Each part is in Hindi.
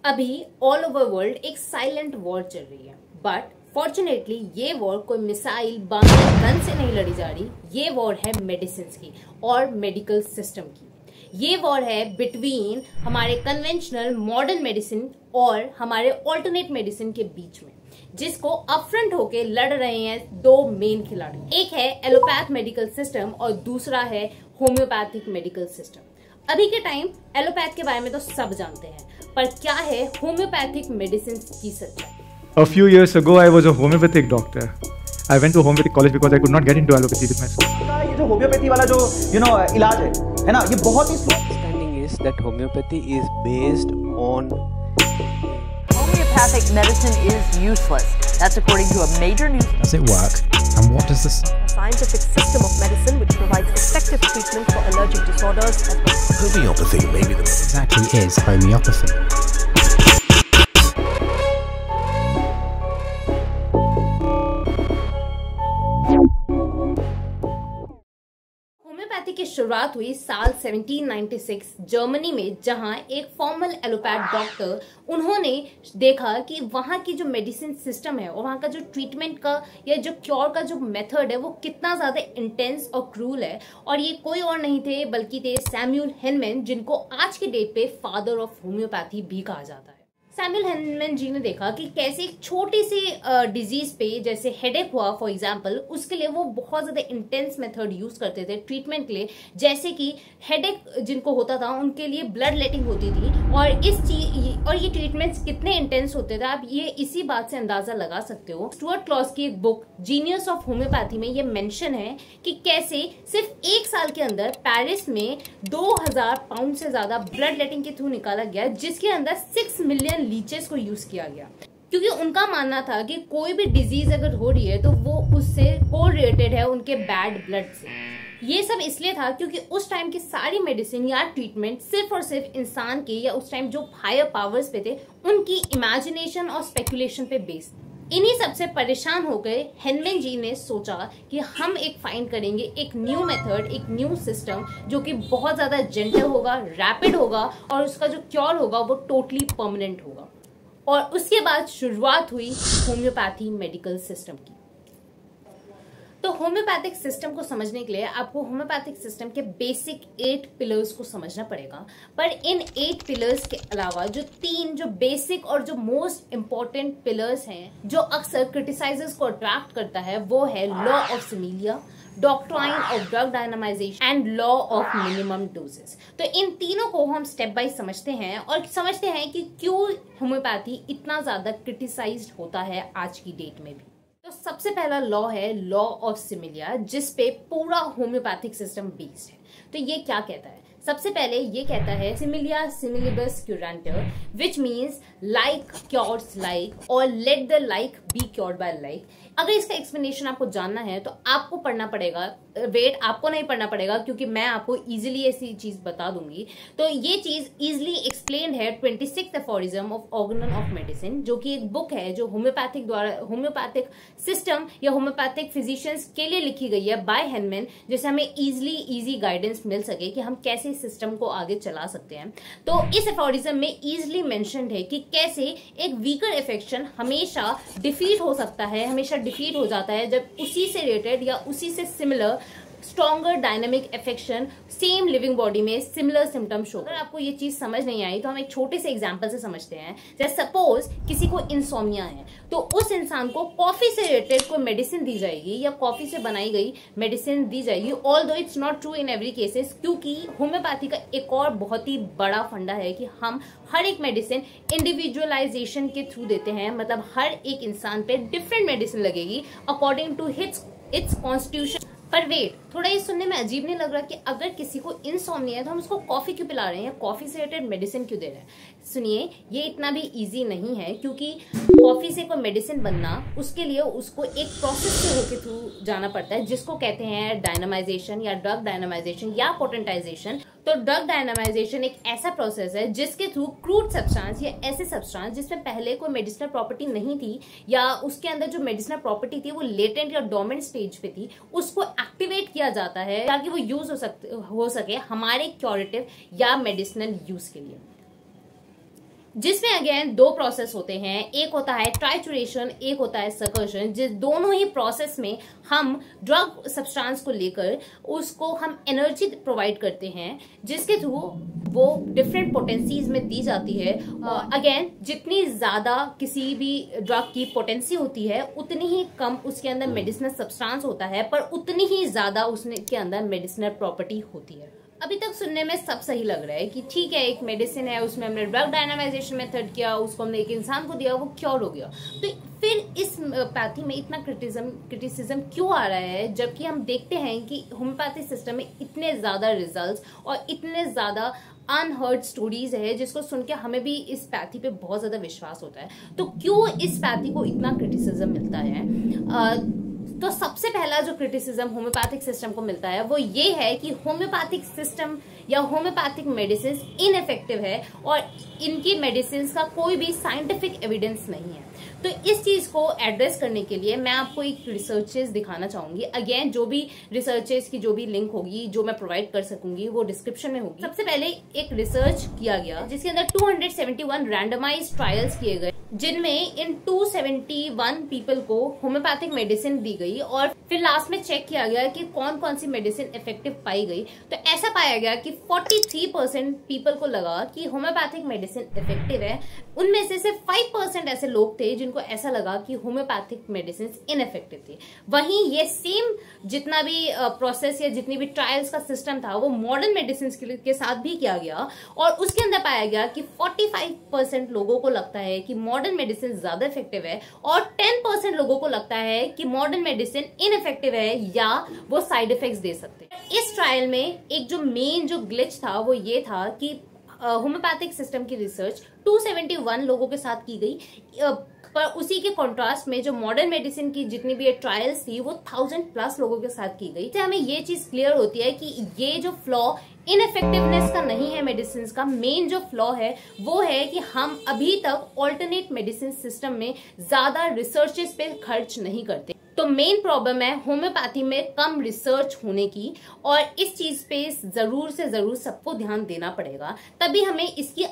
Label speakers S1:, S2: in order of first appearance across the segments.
S1: अभी ऑल ओवर वर्ल्ड एक साइलेंट वॉर चल रही है, बट फॉर्चुनेटली ये वॉर कोई मिसाइल बम गन से नहीं लड़ी जा रही। ये वॉर है मेडिसिन की और मेडिकल सिस्टम की। ये वॉर है बिटवीन हमारे कन्वेंशनल मॉडर्न मेडिसिन और हमारे ऑल्टरनेट मेडिसिन के बीच में, जिसको अपफ्रंट होके लड़ रहे हैं दो मेन खिलाड़ी। एक है एलोपैथ मेडिकल सिस्टम और दूसरा है होम्योपैथिक मेडिकल सिस्टम। अभी के टाइम एलोपैथ के बारे में तो सब जानते हैं, पर क्या है होम्योपैथिक मेडिसिन की सच्चाई?
S2: A few years ago, I was a homeopathic doctor. I went to homeopathic college because I could not get into allopathy with my school.
S3: ये जो होम्योपैथी वाला जो इलाज है ना, ये बहुत ही
S4: understanding is that homeopathy is based on
S5: homeopathic medicine is useless. That's according to a major news.
S6: Does it work? And what does this?
S5: A scientific system of medicine which provides effective treatment for allergic disorders as well.
S7: Homeopathy may be the
S6: Exactly is homeopathy.
S1: Homeopathy की शुरुआत हुई साल 1796 जर्मनी में, जहां एक फॉर्मल एलोपैथ डॉक्टर उन्होंने देखा कि वहां की जो मेडिसिन सिस्टम है और वहां का जो ट्रीटमेंट का या जो क्योर का जो मेथड है वो कितना ज्यादा इंटेंस और क्रूल है। और ये कोई और नहीं थे बल्कि थे सैमुअल हेनमैन, जिनको आज की डेट पे फादर ऑफ होम्योपैथी भी कहा जाता है। सैमुअल हेनमैन जी ने देखा कि कैसे एक छोटी सी डिजीज पे, जैसे हेडेक हुआ फॉर एग्जांपल, उसके लिए वो बहुत ज्यादा इंटेंस मेथड यूज करते थे ट्रीटमेंट के लिए। जैसे कि हेडेक जिनको होता था उनके लिए ब्लड लेटिंग होती थी, और ये ट्रीटमेंट्स कितने इंटेंस होते थे आप ये इसी बात से अंदाजा लगा सकते हो। स्टुअर्ट क्लॉस की एक बुक जीनियस ऑफ होम्योपैथी में ये मेंशन है कि कैसे सिर्फ एक साल के अंदर पेरिस में 2000 पाउंड से ज्यादा ब्लड लेटिंग के थ्रू निकाला गया, जिसके अंदर 6 मिलियन लीचेस को यूज किया गया। क्योंकि उनका मानना था कि कोई भी डिजीज अगर हो रही है तो वो उससे कोरिलेटेड है उनके बैड ब्लड से। ये सब इसलिए था क्योंकि उस टाइम की सारी मेडिसिन या ट्रीटमेंट सिर्फ और सिर्फ इंसान के या उस टाइम जो हायर पावर्स पे थे उनकी इमेजिनेशन और स्पेकुलेशन पे बेस्ड। इन्हीं सबसे परेशान हो गए हेनमैन जी ने सोचा कि हम एक फाइंड करेंगे एक न्यू मेथड, एक न्यू सिस्टम जो कि बहुत ज्यादा जेंटल होगा, रैपिड होगा और उसका जो क्योर होगा वो टोटली परमानेंट होगा। और उसके बाद शुरुआत हुई होम्योपैथी मेडिकल सिस्टम की। तो होम्योपैथिक सिस्टम को समझने के लिए आपको होम्योपैथिक सिस्टम के बेसिक 8 पिलर्स को समझना पड़ेगा। पर इन 8 पिलर्स के अलावा जो 3 जो बेसिक और जो मोस्ट इंपॉर्टेंट पिलर्स हैं जो अक्सर क्रिटिसाइजर्स को अट्रैक्ट करता है, वो है law of similia, doctrine of drug dynamization and law of minimum doses. तो इन तीनों को हम स्टेप बाय समझते हैं और समझते हैं कि क्यों होम्योपैथी इतना ज्यादा क्रिटिसाइज्ड होता है आज की डेट में भी। तो सबसे पहला लॉ है लॉ ऑफ सिमिलिया, जिसपे पूरा होम्योपैथिक सिस्टम बेस्ड है। तो ये क्या कहता है? सबसे पहले ये कहता है similia similibus curentur, which means like cures like और let the like be cured by like. अगर इसका एक्सप्लेनेशन आपको जानना है तो आपको पढ़ना पड़ेगा, आपको नहीं पढ़ना पड़ेगा क्योंकि मैं आपको इजीली ऐसी चीज बता दूंगी। तो ये चीज इजीली एक्सप्लेन्ड है 26th aphorism of organelle of medicine, जो कि एक बुक है जो होम्योपैथिक सिस्टम या होम्योपैथिक फिजिशियंस के लिए लिखी गई है बाय हेनमैन, जिससे हमें इजी गाइडेंस मिल सके कि हम कैसे इस सिस्टम को आगे चला सकते हैं। तो इस एफोरिज्म में इजीली मेंशन्ड है कि कैसे एक वीकर इफेक्शन हमेशा डिफीट हो सकता है, हमेशा डिफीट हो जाता है जब उसी से रिलेटेड या उसी से similar stronger dynamic affection same living body में सिमिलर सिम्टम शो। अगर आपको ये चीज समझ नहीं आई तो हम एक छोटे से एग्जांपल से समझते हैं। जैसे सपोज किसी को इंसोमिया है तो उस इंसान को कॉफी से रिलेटेड कोई मेडिसिन दी जाएगी या कॉफी से बनाई गई मेडिसिन दी जाएगी, although it's not true in every cases, क्योंकि होम्योपैथी का एक और बहुत ही बड़ा फंडा है कि हम हर एक मेडिसिन इंडिविजुअलाइजेशन के थ्रू देते हैं। मतलब हर एक इंसान पे डिफरेंट मेडिसिन लगेगी अकॉर्डिंग टू इट्स कॉन्स्टिट्यूशन। पर वेट, थोड़ा ये सुनने में अजीब नहीं लग रहा कि अगर किसी को इंसोम्निया है तो हम उसको कॉफी क्यों पिला रहे हैं या कॉफी से रिलेटेड मेडिसिन क्यों दे रहे हैं? सुनिए, ये इतना भी इजी नहीं है, क्योंकि कॉफी से कोई मेडिसिन बनना उसके लिए उसको एक प्रोसेस से होके थ्रू जाना पड़ता है, जिसको कहते हैं डायनामाइजेशन या ड्रग डायनामाइजेशन या पोटेंटाइजेशन। तो ड्रग डायनामाइजेशन एक ऐसा प्रोसेस है जिसके थ्रू क्रूड सब्सटेंस या ऐसे सब्सटेंस जिसमें पहले कोई मेडिसिनल प्रॉपर्टी नहीं थी या उसके अंदर जो मेडिसिनल प्रॉपर्टी थी वो लेटेंट या डोमेंट स्टेज पे थी, उसको एक्टिवेट किया जाता है ताकि वो यूज हो सके हमारे क्योरेटिव या मेडिसिनल यूज के लिए। जिसमें अगेन दो प्रोसेस होते हैं, एक होता है ट्राइचुरेशन, एक होता है सकर्शन। जिस दोनों ही प्रोसेस में हम ड्रग सब्सटेंस को लेकर उसको हम एनर्जी प्रोवाइड करते हैं, जिसके थ्रू वो डिफरेंट पोटेंसीज में दी जाती है। अगेन जितनी ज्यादा किसी भी ड्रग की पोटेंसी होती है उतनी ही कम उसके अंदर मेडिसिनल सब्सटेंस होता है, पर उतनी ही ज्यादा उसके अंदर मेडिसिनल प्रॉपर्टी होती है। अभी तक सुनने में सब सही लग रहा है कि ठीक है, एक मेडिसिन है, उसमें हमने ड्रग डायनामाइजेशन मेथड किया, उसको हमने एक इंसान को दिया, वो क्योर हो गया। तो फिर इस पैथी में इतना क्रिटिसिज्म क्यों आ रहा है, जबकि हम देखते हैं कि होम्योपैथी सिस्टम में इतने ज्यादा रिजल्ट्स और इतने ज्यादा अनहर्ड स्टोरीज है जिसको सुन के हमें भी इस पैथी पे बहुत ज्यादा विश्वास होता है। तो क्यों इस पैथी को इतना क्रिटिसिज्म मिलता है? तो सबसे पहला जो क्रिटिसिज्म होम्योपैथिक सिस्टम को मिलता है वो ये है कि होम्योपैथिक सिस्टम या होम्योपैथिक मेडिसिन इनइफेक्टिव है और इनकी मेडिसिन का कोई भी साइंटिफिक एविडेंस नहीं है। तो इस चीज को एड्रेस करने के लिए मैं आपको एक रिसर्चेस दिखाना चाहूंगी। अगेन जो भी रिसर्चेस की जो भी लिंक होगी जो मैं प्रोवाइड कर सकूंगी वो डिस्क्रिप्शन में होगी। सबसे पहले एक रिसर्च किया गया जिसके अंदर 271 रैंडमाइज ट्रायल्स किए गए, जिनमें इन 271 पीपल को होम्योपैथिक मेडिसिन दी गई और फिर लास्ट में चेक किया गया कि कौन कौन सी मेडिसिन इफेक्टिव पाई गई। तो ऐसा पाया गया कि 43% पीपल को लगा कि होम्योपैथिक मेडिसिन इफेक्टिव है। उनमें से सिर्फ 5% ऐसे लोग थे जिनको ऐसा लगा कि होम्योपैथिक मेडिसिन इनइफेक्टिव थी। वहीं ये सेम जितना भी प्रोसेस या जितनी भी ट्रायल्स का सिस्टम था वो मॉडर्न मेडिसिन के साथ भी किया गया और उसके अंदर पाया गया कि 45% लोगों को लगता है कि मॉडर्न मेडिसिन ज्यादा इफेक्टिव है और 10% लोगों को लगता है कि मॉडर्न मेडिसिन इनइफेक्टिव है या वो साइड इफेक्ट्स दे सकते हैं। इस ट्रायल में एक जो मेन जो ग्लिच था वो ये था कि होम्योपैथिक सिस्टम की रिसर्च 271 लोगों के साथ की गई, पर उसी के कॉन्ट्रास्ट में जो मॉडर्न मेडिसिन की जितनी भी ट्रायल्स थी वो 1000+ लोगों के साथ की गई। तो हमें ये चीज क्लियर होती है कि ये जो फ्लॉ इनइफेक्टिवनेस का नहीं है मेडिसिन का, मेन जो फ्लॉ है वो है कि हम अभी तक ऑल्टरनेट मेडिसिन सिस्टम में ज्यादा रिसर्चेस पे खर्च नहीं करते। तो मेन प्रॉब्लम है होम्योपैथी में कम रिसर्च होने की और इस चीज पे जरूर से जरूर सबको ध्यान देना पड़ेगा, तभी हमें इसकी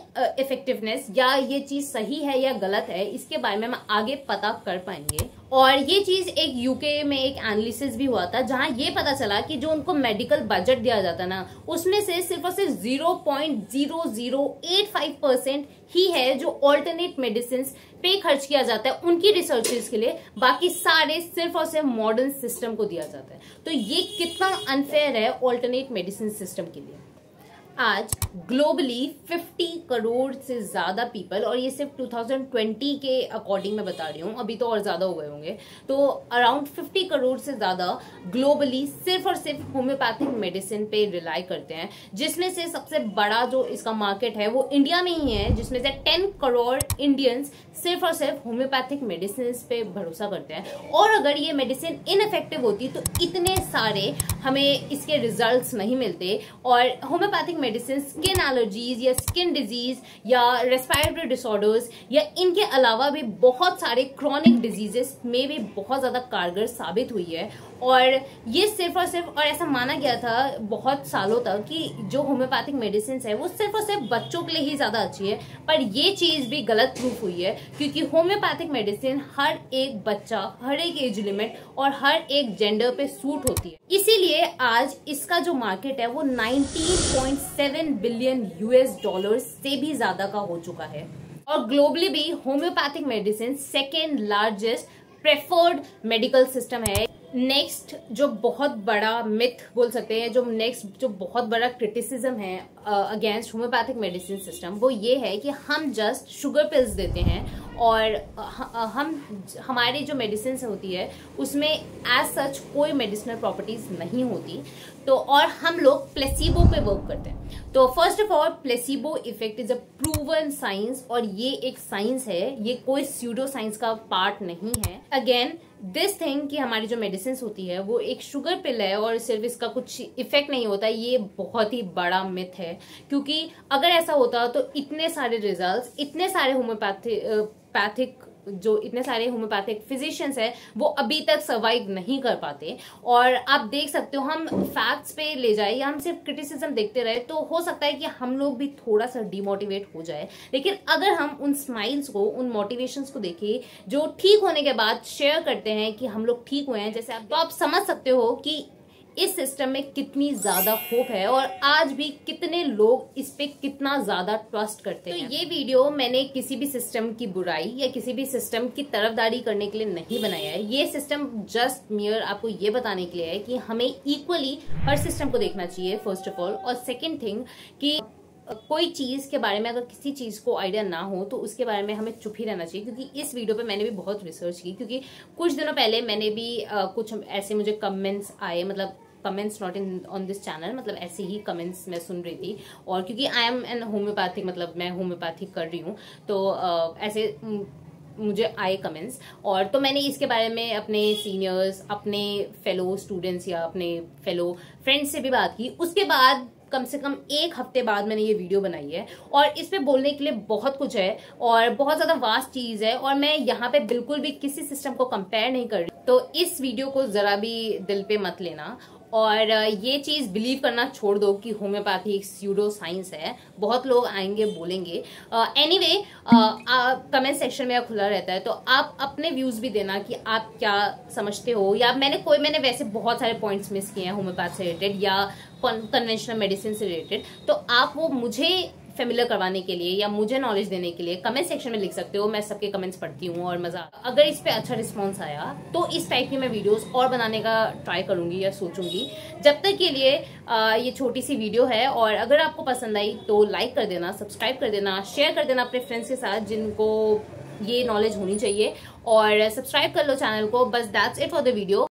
S1: इफेक्टिवनेस या ये चीज सही है या गलत है इसके बारे में हम आगे पता कर पाएंगे। और ये चीज एक यूके में एक एनालिसिस भी हुआ था जहां ये पता चला कि जो उनको मेडिकल बजट दिया जाता ना उसमें से सिर्फ और सिर्फ 0.0085% ही है जो ऑल्टरनेट मेडिसिन पे खर्च किया जाता है उनकी रिसर्चेस के लिए, बाकी सारे सिर्फ और सिर्फ मॉडर्न सिस्टम को दिया जाता है। तो ये कितना अनफेयर है ऑल्टरनेट मेडिसिन सिस्टम के लिए। आज ग्लोबली 50 करोड़ से ज्यादा पीपल, और ये सिर्फ 2020 के अकॉर्डिंग मैं बता रही हूँ, अभी तो और ज्यादा हो गए होंगे, तो अराउंड 50 करोड़ से ज्यादा ग्लोबली सिर्फ और सिर्फ होम्योपैथिक मेडिसिन पे रिलाई करते हैं, जिसमें से सबसे बड़ा जो इसका मार्केट है वो इंडिया में ही है, जिसमें से 10 करोड़ इंडियंस सिर्फ और सिर्फ होम्योपैथिक मेडिसिन पे भरोसा करते हैं। और अगर ये मेडिसिन इनइफेक्टिव होती तो इतने सारे हमें इसके रिजल्ट्स नहीं मिलते और होम्योपैथिक मेडिसिन स्किन एलर्जीज या स्किन डिजीज या रेस्पिरेटरी डिसऑर्डर्स या इनके अलावा भी बहुत सारे क्रॉनिक डिजीजेस में भी बहुत ज्यादा कारगर साबित हुई है। और ये सिर्फ और सिर्फ, और ऐसा माना गया था बहुत सालों तक कि जो होम्योपैथिक मेडिसिन है वो सिर्फ और सिर्फ बच्चों के लिए ही ज्यादा अच्छी है, पर ये चीज भी गलत प्रूफ हुई है क्योंकि होम्योपैथिक मेडिसिन हर एक बच्चा, हर एक एज लिमिट और हर एक जेंडर पे सूट होती है। इसीलिए आज इसका जो मार्केट है वो 19.7 बिलियन $US से भी ज्यादा का हो चुका है। और ग्लोबली भी homeopathic medicine second largest preferred medical system है। नेक्स्ट जो बहुत बड़ा मिथ बोल सकते हैं, जो बहुत बड़ा क्रिटिसिज्म है अगेंस्ट होम्योपैथिक मेडिसिन सिस्टम, वो ये है कि हम जस्ट शुगर पिल्स देते हैं और हमारी जो मेडिसिन होती है उसमें एज सच कोई मेडिसिनल प्रॉपर्टीज नहीं होती, तो और हम लोग प्लेसिबो पे वर्क करते हैं। तो first of all placebo effect is a proven science और ये एक साइंस है, ये कोई स्यूडो साइंस का पार्ट नहीं है। अगेन दिस थिंग कि हमारी जो मेडिसिन होती है वो एक शुगर पिल है और सिर्फ इसका कुछ इफेक्ट नहीं होता, ये बहुत ही बड़ा मिथ है, क्योंकि अगर ऐसा होता तो इतने सारे रिजल्ट्स, इतने सारे होम्योपैथिक जो इतने सारे होम्योपैथिक फिजिशियंस है वो अभी तक सर्वाइव नहीं कर पाते। और आप देख सकते हो, हम फैक्ट्स पे ले जाए या हम सिर्फ क्रिटिसिज्म देखते रहे तो हो सकता है कि हम लोग भी थोड़ा सा डिमोटिवेट हो जाए, लेकिन अगर हम उन स्माइल्स को, उन मोटिवेशंस को देखें जो ठीक होने के बाद शेयर करते हैं कि हम लोग ठीक हुए हैं, जैसे आप, तो आप समझ सकते हो कि इस सिस्टम में कितनी ज्यादा होप है और आज भी कितने लोग इस पे कितना ज्यादा ट्रस्ट करते हैं। तो ये वीडियो मैंने किसी भी सिस्टम की बुराई या किसी भी सिस्टम की तरफदारी करने के लिए नहीं बनाया है। ये सिस्टम जस्ट मियर आपको ये बताने के लिए है कि हमें इक्वली हर सिस्टम को देखना चाहिए फर्स्ट ऑफ ऑल, और सेकेंड थिंग कि कोई चीज के बारे में अगर किसी चीज को आइडिया ना हो तो उसके बारे में हमें चुप ही रहना चाहिए। क्योंकि इस वीडियो पे मैंने भी बहुत रिसर्च की, क्योंकि कुछ दिनों पहले मैंने भी कुछ ऐसे मुझे कमेंट्स आए, मतलब comments not in on this channel, मतलब ऐसे ही कमेंट्स मैं सुन रही थी। और क्योंकि आई एम एन होम्योपैथिक, मतलब मैं होम्योपैथिक कर रही हूँ, तो ऐसे मुझे आए कमेंट्स, और तो मैंने इसके बारे में अपने सीनियर्स, अपने फेलो स्टूडेंट्स या अपने फेलो फ्रेंड्स से भी बात की। उसके बाद कम से कम एक हफ्ते बाद मैंने ये वीडियो बनाई है और इस पे बोलने के लिए बहुत कुछ है और बहुत ज्यादा वास्ट चीज है, और मैं यहाँ पे बिल्कुल भी किसी सिस्टम को कंपेयर नहीं कर रही। तो इस वीडियो को जरा भी दिल पे मत लेना और ये चीज बिलीव करना छोड़ दो कि होम्योपैथी एक स्यूडो साइंस है। बहुत लोग आएंगे बोलेंगे। एनीवे, कमेंट सेक्शन में खुला रहता है, तो आप अपने व्यूज भी देना कि आप क्या समझते हो, या मैंने वैसे बहुत सारे पॉइंट्स मिस किए हैं होम्योपैथ से रिलेटेड या कन्वेंशनल मेडिसिन से रिलेटेड, तो आप वो मुझे फेमिलियर करवाने के लिए या मुझे नॉलेज देने के लिए कमेंट सेक्शन में लिख सकते हो। मैं सबके कमेंट्स पढ़ती हूँ और मजा, अगर इस पे अच्छा रिस्पॉन्स आया तो इस टाइप की मैं वीडियोस और बनाने का ट्राई करूंगी या सोचूंगी। जब तक के लिए ये छोटी सी वीडियो है, और अगर आपको पसंद आई तो लाइक कर देना, सब्सक्राइब कर देना, शेयर कर देना अपने फ्रेंड्स के साथ जिनको ये नॉलेज होनी चाहिए, और सब्सक्राइब कर लो चैनल को। बस that's it for the video.